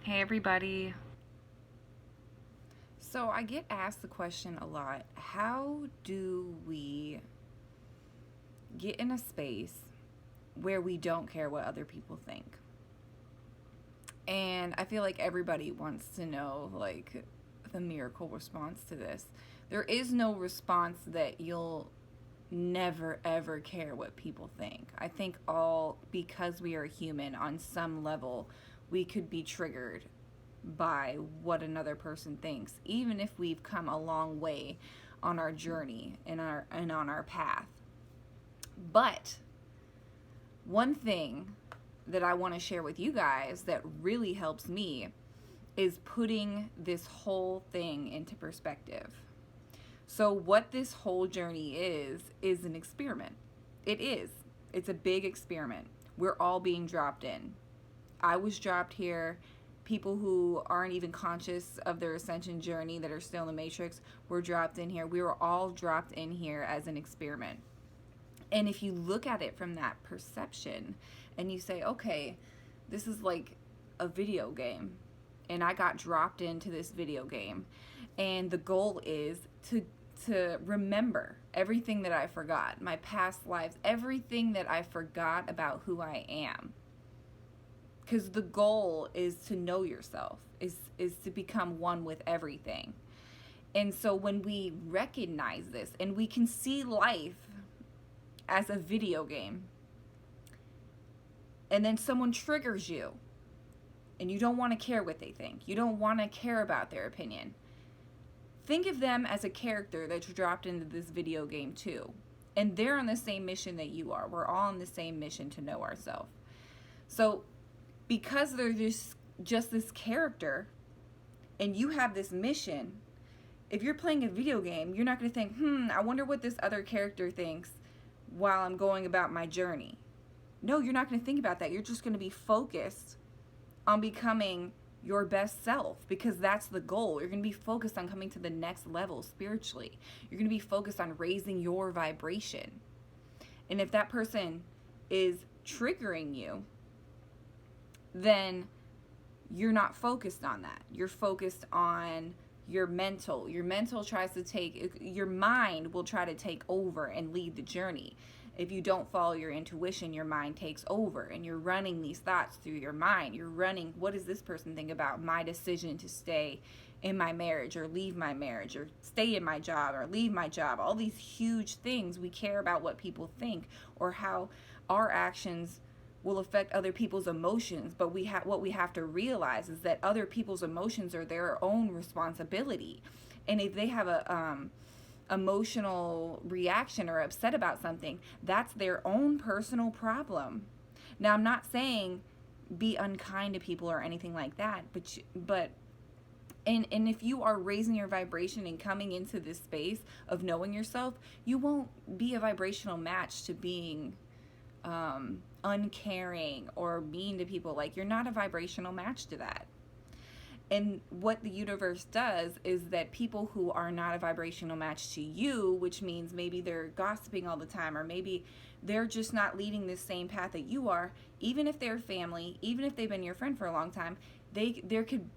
Hey everybody. So I get asked the question a lot, how do we get in a space where we don't care what other people think? And I feel like everybody wants to know like the miracle response to this. There is no response that you'll never ever care what people think. I think all because we are human on some level, we could be triggered by what another person thinks, even if we've come a long way on our journey and on our path. But one thing that I want to share with you guys that really helps me is putting this whole thing into perspective. So what this whole journey is an experiment. It is. It's a big experiment. We're all being dropped in. I was dropped here. People who aren't even conscious of their ascension journey, that are still in the matrix, were dropped in here. We were all dropped in here as an experiment. And if you look at it from that perception and you say, okay, this is like a video game, and I got dropped into this video game, and the goal is to remember everything that I forgot, my past lives, everything that I forgot about who I am. Because the goal is to know yourself, is to become one with everything. And so when we recognize this and we can see life as a video game, and then someone triggers you and you don't want to care what they think, you don't want to care about their opinion, think of them as a character that's dropped into this video game too. And they're on the same mission that you are. We're all on the same mission to know ourselves. So because they're just this character and you have this mission, if you're playing a video game, you're not going to think, I wonder what this other character thinks while I'm going about my journey. No, you're not going to think about that. You're just going to be focused on becoming your best self, because that's the goal. You're going to be focused on coming to the next level spiritually. You're going to be focused on raising your vibration. And if that person is triggering you, then you're not focused on that. You're focused on your mental. Your mental tries to take, your mind will try to take over and lead the journey. If you don't follow your intuition, your mind takes over and you're running these thoughts through your mind. You're running, what does this person think about my decision to stay in my marriage or leave my marriage, or stay in my job or leave my job? All these huge things, we care about what people think or how our actions will affect other people's emotions. But what we have to realize is that other people's emotions are their own responsibility. And if they have a emotional reaction or upset about something, that's their own personal problem. Now, I'm not saying be unkind to people or anything like that, but and if you are raising your vibration and coming into this space of knowing yourself, you won't be a vibrational match to being uncaring or mean to people. Like, you're not a vibrational match to that. And what the universe does is that people who are not a vibrational match to you, which means maybe they're gossiping all the time, or maybe they're just not leading the same path that you are, even if they're family, even if they've been your friend for a long time, they could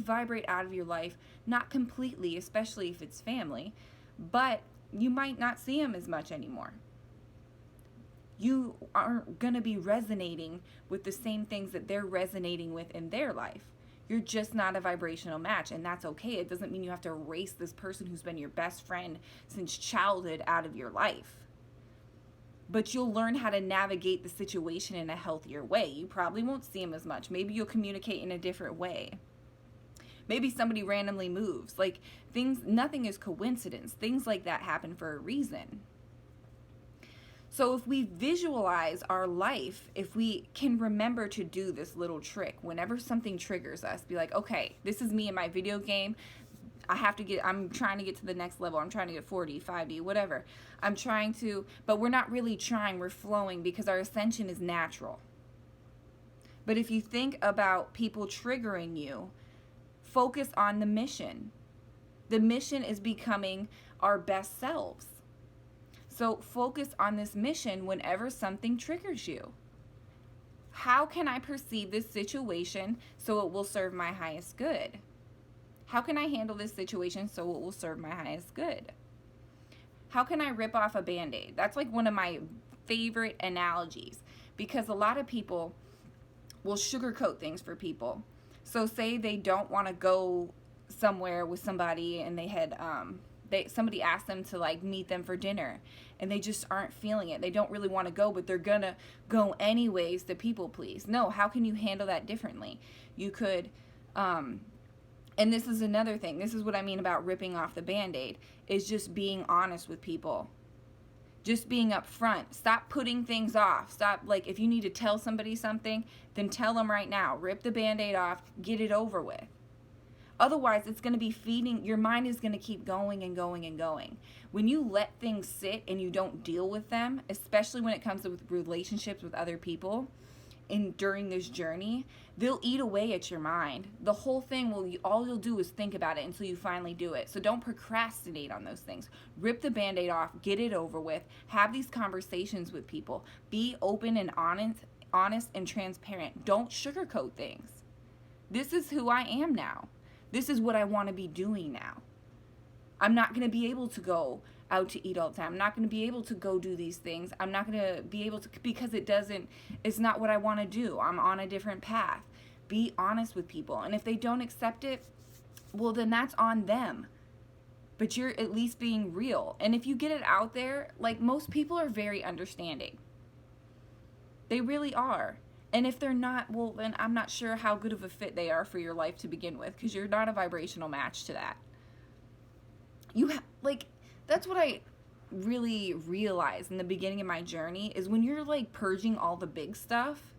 vibrate out of your life, not completely, especially if it's family, but you might not see them as much anymore. You aren't going to be resonating with the same things that they're resonating with in their life. You're just not a vibrational match, and that's okay. It doesn't mean you have to erase this person who's been your best friend since childhood out of your life. But you'll learn how to navigate the situation in a healthier way. You probably won't see them as much. Maybe you'll communicate in a different way. Maybe somebody randomly moves. Like, nothing is coincidence. Things like that happen for a reason. So if we visualize our life, if we can remember to do this little trick, whenever something triggers us, be like, okay, this is me in my video game. I'm trying to get to the next level. I'm trying to get 4D, 5D, whatever. But we're not really trying, we're flowing, because our ascension is natural. But if you think about people triggering you, focus on the mission. The mission is becoming our best selves. So focus on this mission whenever something triggers you. How can I perceive this situation so it will serve my highest good? How can I handle this situation so it will serve my highest good? How can I rip off a Band-Aid? That's like one of my favorite analogies, because a lot of people will sugarcoat things for people. So say they don't want to go somewhere with somebody, and they had somebody asked them to like meet them for dinner, and they just aren't feeling it. They don't really want to go, but they're gonna go anyways to people please. No, how can you handle that differently? You could and this is another thing. This is what I mean about ripping off the Band-Aid, is just being honest with people. Just being upfront. Stop putting things off. Stop, like, if you need to tell somebody something, then tell them right now. Rip the Band-Aid off. Get it over with. Otherwise, it's going to be feeding, your mind is going to keep going and going and going. When you let things sit and you don't deal with them, especially when it comes to relationships with other people, during this journey, they'll eat away at your mind. The whole thing all you'll do is think about it until you finally do it. So don't procrastinate on those things. Rip the Band-Aid off, get it over with, have these conversations with people, be open and honest and transparent. Don't sugarcoat things. This is who I am now. This is what I want to be doing now. I'm not going to be able to go out to eat all the time. I'm not going to be able to go do these things. I'm not going to be able to, because it's not what I want to do. I'm on a different path. Be honest with people. And if they don't accept it, well, then that's on them. But you're at least being real. And if you get it out there, like, most people are very understanding. They really are. And if they're not, well, then I'm not sure how good of a fit they are for your life to begin with, because you're not a vibrational match to that. That's what I really realized in the beginning of my journey, is when you're like purging all the big stuff,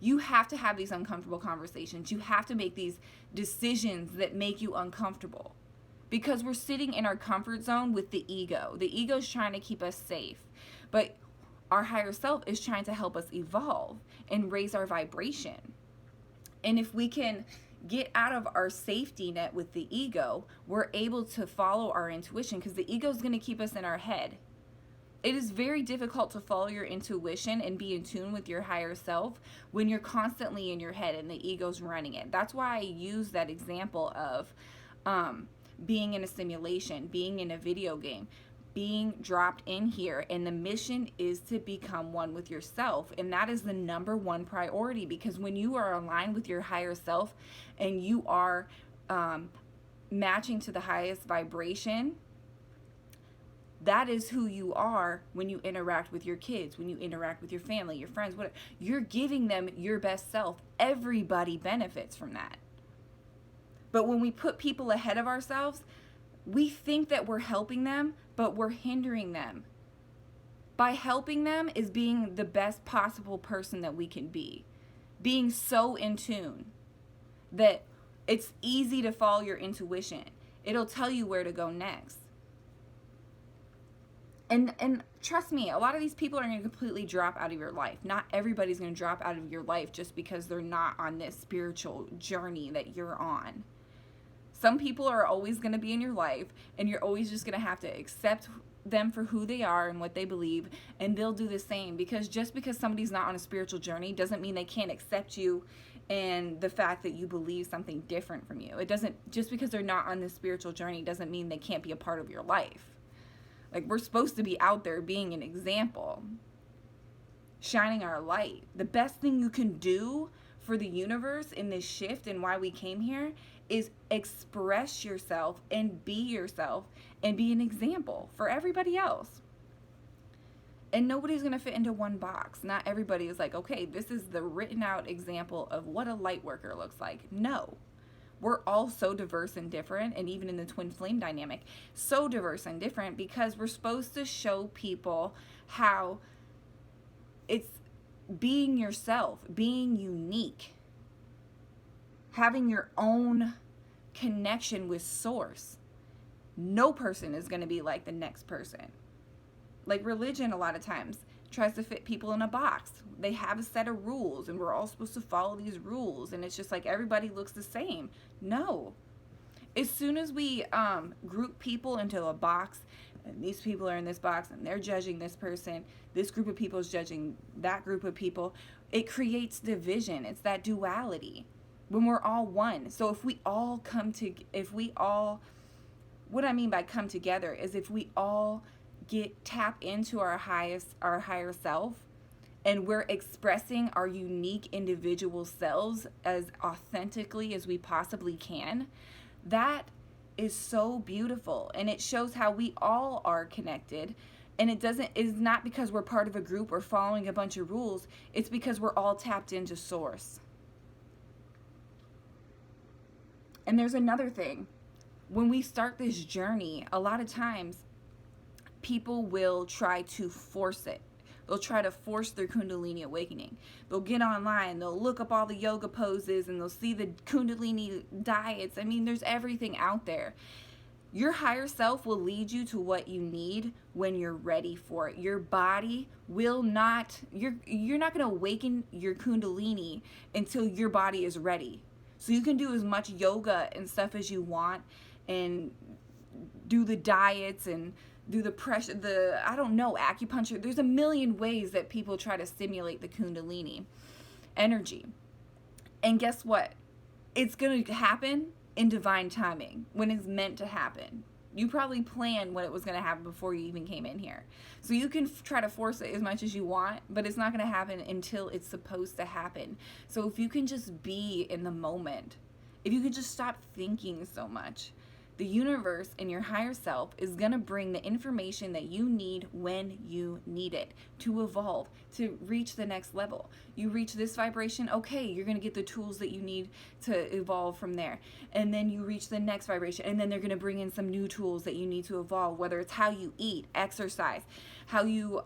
you have to have these uncomfortable conversations. You have to make these decisions that make you uncomfortable, because we're sitting in our comfort zone with the ego. The ego is trying to keep us safe, but our higher self is trying to help us evolve and raise our vibration. And if we can get out of our safety net with the ego, we're able to follow our intuition, because the ego is going to keep us in our head. It is very difficult to follow your intuition and be in tune with your higher self when you're constantly in your head and the ego's running it. That's why I use that example of being in a simulation, being in a video game, being dropped in here, and the mission is to become one with yourself. And that is the number one priority, because when you are aligned with your higher self and you are matching to the highest vibration, that is who you are when you interact with your kids, when you interact with your family, your friends, whatever. You're giving them your best self. Everybody benefits from that. But when we put people ahead of ourselves, we think that we're helping them, but we're hindering them. By helping them is being the best possible person that we can be. Being so in tune that it's easy to follow your intuition. It'll tell you where to go next. And trust me, a lot of these people are going to completely drop out of your life. Not everybody's going to drop out of your life just because they're not on this spiritual journey that you're on. Some people are always going to be in your life, and you're always just going to have to accept them for who they are and what they believe, and they'll do the same. Because just because somebody's not on a spiritual journey doesn't mean they can't accept you and the fact that you believe something different from you. It doesn't, just because they're not on this spiritual journey doesn't mean they can't be a part of your life. Like, we're supposed to be out there being an example, shining our light. The best thing you can do for the universe in this shift and why we came here is express yourself and be an example for everybody else. And nobody's going to fit into one box. Not everybody is like, okay, this is the written out example of what a light worker looks like. No. We're all so diverse and different, and even in the twin flame dynamic, so diverse and different, because we're supposed to show people how it's being yourself, being unique, having your own connection with source. No person is going to be like the next person. Like religion, a lot of times tries to fit people in a box. They have a set of rules, and we're all supposed to follow these rules, and it's just like everybody looks the same. No. As soon as we group people into a box, and these people are in this box, and they're judging this person, this group of people is judging that group of people, It creates division. It's that duality when we're all one. So if we all what I mean by come together is if we all tap into our higher self, and we're expressing our unique individual selves as authentically as we possibly can, that is so beautiful. And it shows how we all are connected. And it's not because we're part of a group or following a bunch of rules. It's because we're all tapped into source. And there's another thing. When we start this journey, a lot of times people will try to force it. They'll try to force their Kundalini awakening. They'll get online, they'll look up all the yoga poses, and they'll see the Kundalini diets. I mean, there's everything out there. Your higher self will lead you to what you need when you're ready for it. Your body will not, you're not going to awaken your Kundalini until your body is ready. So you can do as much yoga and stuff as you want, and do the diets and do the pressure, acupuncture. There's a million ways that people try to stimulate the Kundalini energy. And guess what? It's going to happen in divine timing, when it's meant to happen. You probably planned when it was going to happen before you even came in here. So you can try to force it as much as you want, but it's not going to happen until it's supposed to happen. So if you can just be in the moment, if you could just stop thinking so much, the universe and your higher self is going to bring the information that you need when you need it to evolve, to reach the next level. You reach this vibration, okay, you're going to get the tools that you need to evolve from there. And then you reach the next vibration, and then they're going to bring in some new tools that you need to evolve, whether it's how you eat, exercise, how you,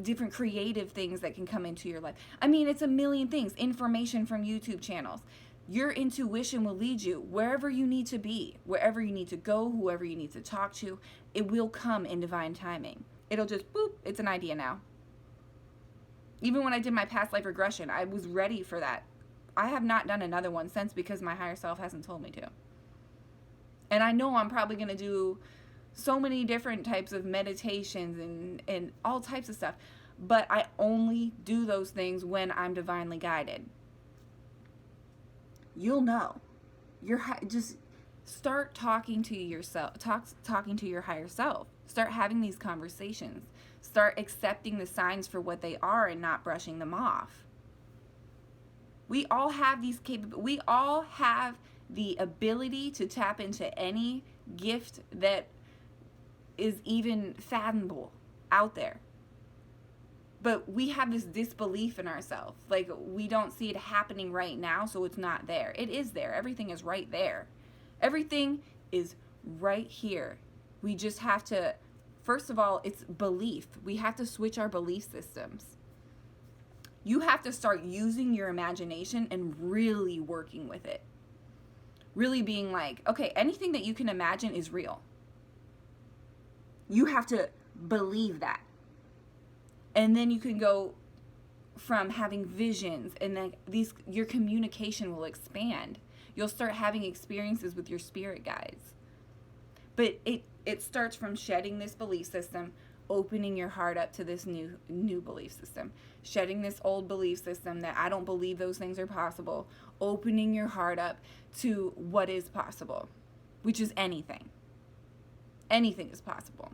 different creative things that can come into your life. I mean, it's a million things. Information from YouTube channels. Your intuition will lead you wherever you need to be, wherever you need to go, whoever you need to talk to. It will come in divine timing. It'll just, boop, it's an idea now. Even when I did my past life regression, I was ready for that. I have not done another one since because my higher self hasn't told me to. And I know I'm probably going to do so many different types of meditations and all types of stuff. But I only do those things when I'm divinely guided. You'll know. Just start talking to yourself, talking to your higher self. Start having these conversations. Start accepting the signs for what they are and not brushing them off. We all have we all have the ability to tap into any gift that is even fathomable out there. But we have this disbelief in ourselves. Like, we don't see it happening right now, so it's not there. It is there. Everything is right there. Everything is right here. We just have to, first of all, it's belief. We have to switch our belief systems. You have to start using your imagination and really working with it. Really being like, okay, anything that you can imagine is real. You have to believe that. And then you can go from having visions, and then your communication will expand. You'll start having experiences with your spirit guides. But it starts from shedding this belief system, opening your heart up to this new belief system, shedding this old belief system that I don't believe those things are possible, opening your heart up to what is possible, which is anything. Anything is possible.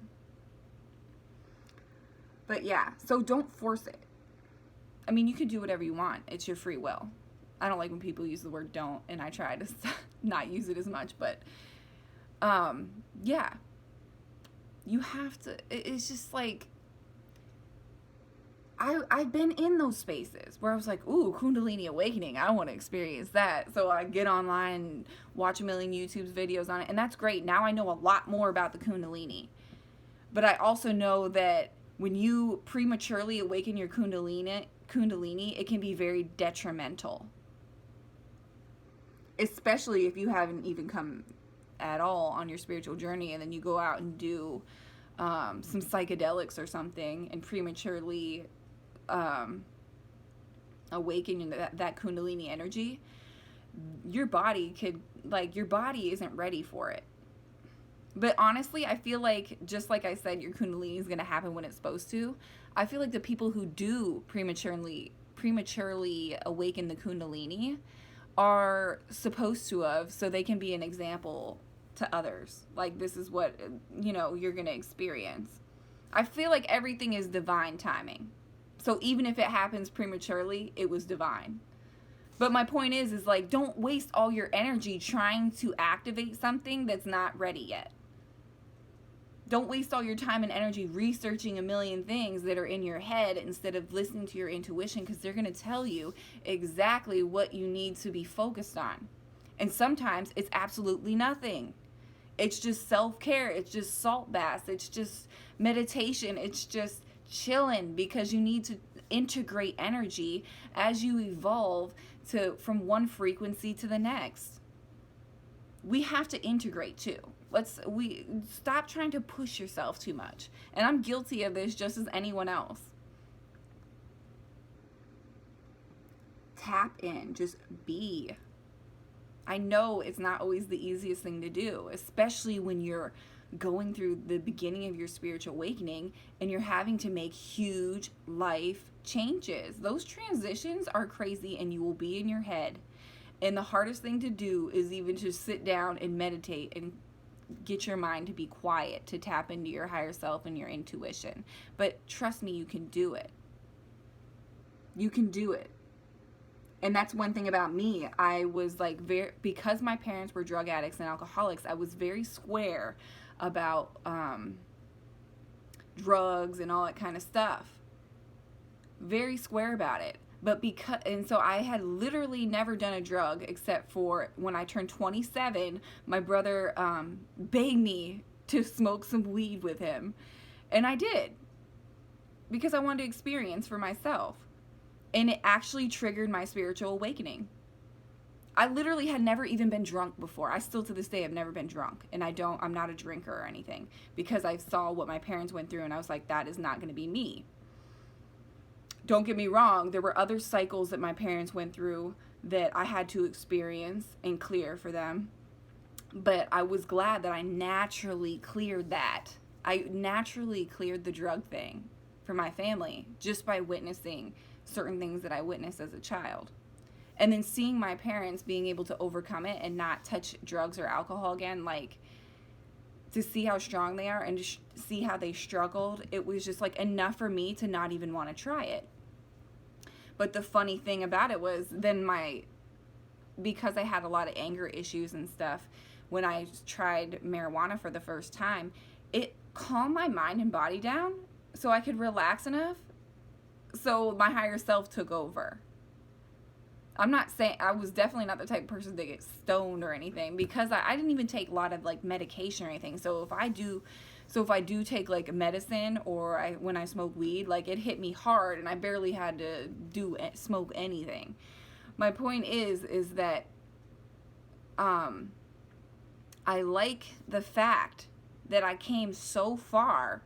But yeah, so don't force it. I mean, you can do whatever you want. It's your free will. I don't like when people use the word don't, and I try to not use it as much, but yeah. You have to, it's just like, I've been in those spaces where I was like, ooh, Kundalini awakening, I want to experience that. So I get online and watch a million YouTube videos on it, and that's great. Now I know a lot more about the Kundalini. But I also know that when you prematurely awaken your Kundalini, it can be very detrimental. Especially if you haven't even come at all on your spiritual journey, and then you go out and do some psychedelics or something and prematurely awaken that Kundalini energy. Your body isn't ready for it. But honestly, I feel like, just like I said, your Kundalini is going to happen when it's supposed to. I feel like the people who do prematurely prematurely awaken the Kundalini are supposed to have, so they can be an example to others. Like, this is what, you're going to experience. I feel like everything is divine timing. So even if it happens prematurely, it was divine. But my point is like, don't waste all your energy trying to activate something that's not ready yet. Don't waste all your time and energy researching a million things that are in your head instead of listening to your intuition, because they're going to tell you exactly what you need to be focused on. And sometimes it's absolutely nothing. It's just self-care. It's just salt baths. It's just meditation. It's just chilling, because you need to integrate energy as you evolve from one frequency to the next. We have to integrate too. We stop trying to push yourself too much. And I'm guilty of this just as anyone else. Tap in, just be. I know it's not always the easiest thing to do, especially when you're going through the beginning of your spiritual awakening and you're having to make huge life changes. Those transitions are crazy, and you will be in your head. And the hardest thing to do is even just sit down and meditate and get your mind to be quiet, to tap into your higher self and your intuition. But trust me, you can do it. You can do it. And that's one thing about me. I was like, because my parents were drug addicts and alcoholics, I was very square about drugs and all that kind of stuff. Very square about it. And so I had literally never done a drug, except for when I turned 27, my brother begged me to smoke some weed with him. And I did, because I wanted to experience for myself. And it actually triggered my spiritual awakening. I literally had never even been drunk before. I still to this day have never been drunk. And I'm not a drinker or anything, because I saw what my parents went through and I was like, that is not going to be me. Don't get me wrong, there were other cycles that my parents went through that I had to experience and clear for them. But I was glad that I naturally cleared that. I naturally cleared the drug thing for my family just by witnessing certain things that I witnessed as a child. And then seeing my parents being able to overcome it and not touch drugs or alcohol again, like, to see how strong they are and to see how they struggled, it was just like enough for me to not even want to try it. But the funny thing about it was then because I had a lot of anger issues and stuff, when I tried marijuana for the first time, it calmed my mind and body down so I could relax enough so my higher self took over. I'm not saying, I was definitely not the type of person to get stoned or anything, because I didn't even take a lot of like medication or anything. So if I do take like medicine, or when I smoke weed, like, it hit me hard and I barely had to smoke anything. My point is that I like the fact that I came so far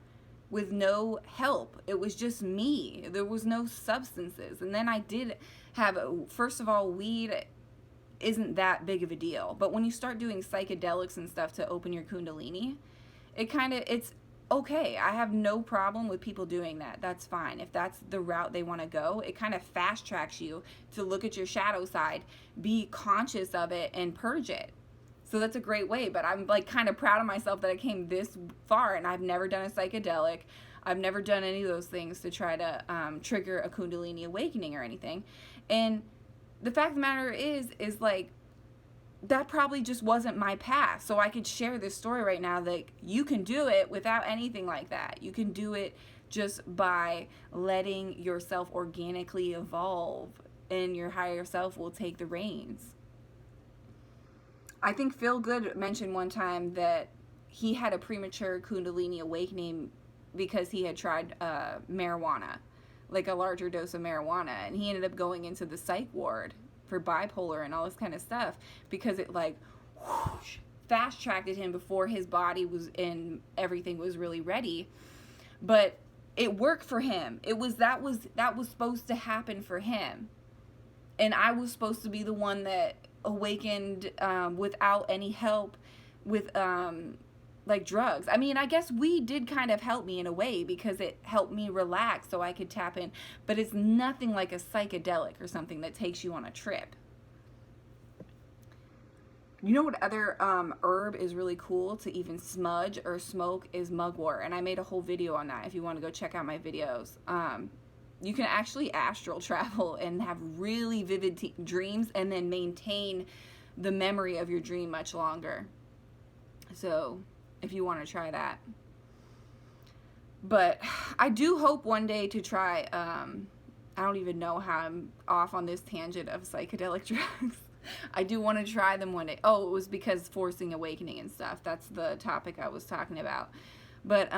with no help. It was just me. There was no substances. And then I did have, first of all, weed isn't that big of a deal. But when you start doing psychedelics and stuff to open your Kundalini, it's okay. I have no problem with people doing that. That's fine. If that's the route they want to go, it kind of fast tracks you to look at your shadow side, be conscious of it, and purge it. So that's a great way. But I'm like kind of proud of myself that I came this far, and I've never done a psychedelic. I've never done any of those things to try to trigger a Kundalini awakening or anything. And the fact of the matter is like, that probably just wasn't my path. So I could share this story right now that you can do it without anything like that. You can do it just by letting yourself organically evolve, and your higher self will take the reins. I think Phil Good mentioned one time that he had a premature Kundalini awakening because he had tried marijuana, like a larger dose of marijuana, and he ended up going into the psych ward for bipolar and all this kind of stuff, because it like whoosh, fast tracked him before his body was in, everything was really ready. But it worked for him. That was supposed to happen for him, and I was supposed to be the one that awakened without any help, with like drugs. I mean, I guess weed did kind of help me in a way because it helped me relax so I could tap in, but it's nothing like a psychedelic or something that takes you on a trip. You know what other herb is really cool to even smudge or smoke is mugwort, and I made a whole video on that if you want to go check out my videos. You can actually astral travel and have really vivid dreams and then maintain the memory of your dream much longer. So if you want to try that. But I do hope one day to try, I don't even know how I'm off on this tangent of psychedelic drugs. I do want to try them one day. Oh, it was because forcing awakening and stuff. That's the topic I was talking about. But,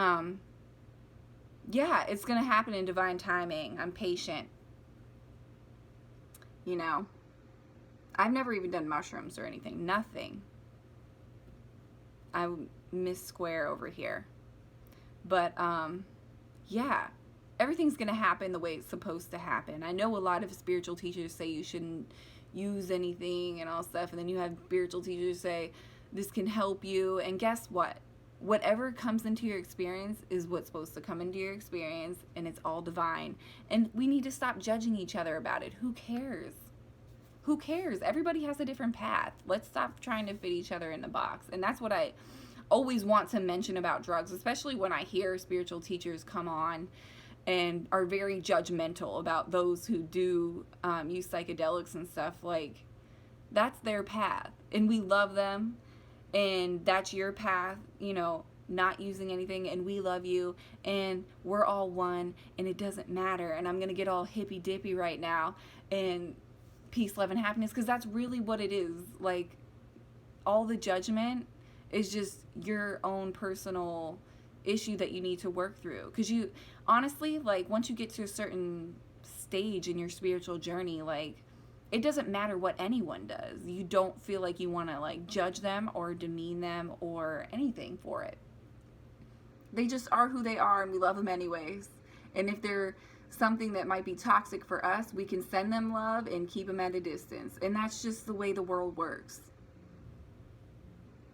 yeah, it's going to happen in divine timing. I'm patient. You know, I've never even done mushrooms or anything. Nothing. I miss square over here. But, yeah, everything's going to happen the way it's supposed to happen. I know a lot of spiritual teachers say you shouldn't use anything and all stuff, and then you have spiritual teachers say this can help you, and guess what? Whatever comes into your experience is what's supposed to come into your experience, and it's all divine. And we need to stop judging each other about it. Who cares? Who cares? Everybody has a different path. Let's stop trying to fit each other in the box. And that's what I always want to mention about drugs, especially when I hear spiritual teachers come on and are very judgmental about those who do use psychedelics and stuff. Like, that's their path, and we love them, and that's your path, you know, not using anything, and we love you, and we're all one, and it doesn't matter. And I'm gonna get all hippy dippy right now, and peace, love, and happiness, because that's really what it is. Like, all the judgment is just your own personal issue that you need to work through. Because you honestly, like, once you get to a certain stage in your spiritual journey, like, it doesn't matter what anyone does. You don't feel like you want to, like, judge them or demean them or anything for it. They just are who they are, and we love them anyways. And if they're something that might be toxic for us, we can send them love and keep them at a distance. And that's just the way the world works.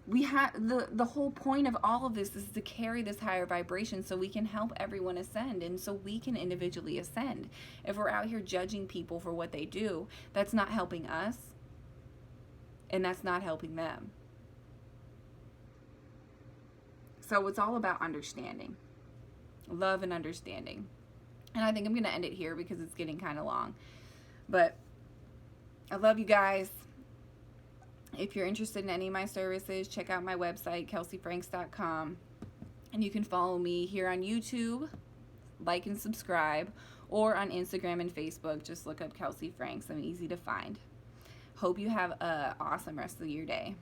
We have the whole point of all of this is to carry this higher vibration so we can help everyone ascend, and so we can individually ascend. If we're out here judging people for what they do, that's not helping us, and that's not helping them. So it's all about understanding, love and understanding. And I think I'm going to end it here because it's getting kind of long. But I love you guys. If you're interested in any of my services, check out my website, kelseyfranks.com. And you can follow me here on YouTube, like and subscribe, or on Instagram and Facebook. Just look up Kelsey Franks. I'm easy to find. Hope you have an awesome rest of your day.